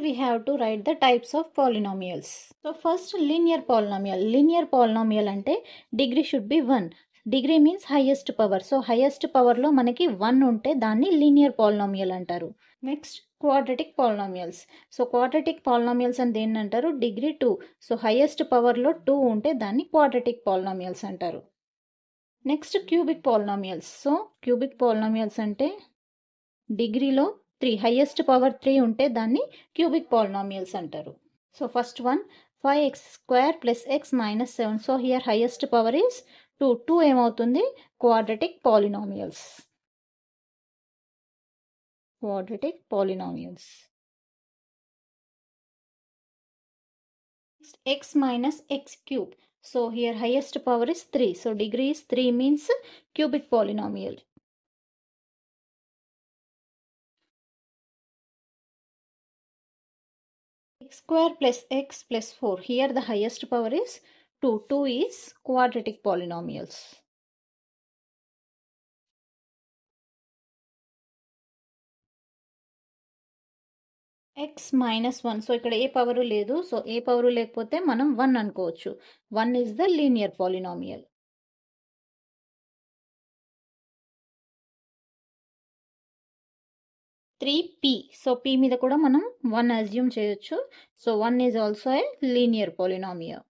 we have to write the types of polynomials. So first linear polynomial. Linear polynomial ante degree should be 1. Degree means highest power. So highest power lo manaki 1 unte danni linear polynomial antaru. Next quadratic polynomials. So quadratic polynomials and then antaru degree 2. So highest power lo 2 unte danni quadratic polynomials antaru. Next cubic polynomials. So cubic polynomials ante degree lo 3 highest power 3 ఉంటే దాన్ని cubic polynomials అంటారు. So first one 5x square plus x minus 7. So here highest power is 2. 2 ఏమవుతుంది quadratic polynomials. Quadratic polynomials. Next x minus x cube. So here highest power is 3. So degree is 3 means cubic polynomial. X square plus x plus 4. Here the highest power is 2. 2 is quadratic polynomials. X minus 1. So ఇక్కడ ఏ power లేదు. So ఏ power లేకపోతే మనం 1 అనుకోవచ్చు. 1 is the linear polynomial. Three p. So p మీద కూడా మనం 1 assume చేయొచ్చు. So 1 is also a linear polynomial.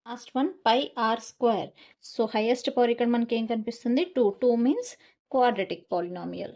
Last one pi r square. So highest power ఇక్కడ మనకి ఏం కనిపిస్తుంది 2. 2 means quadratic polynomial.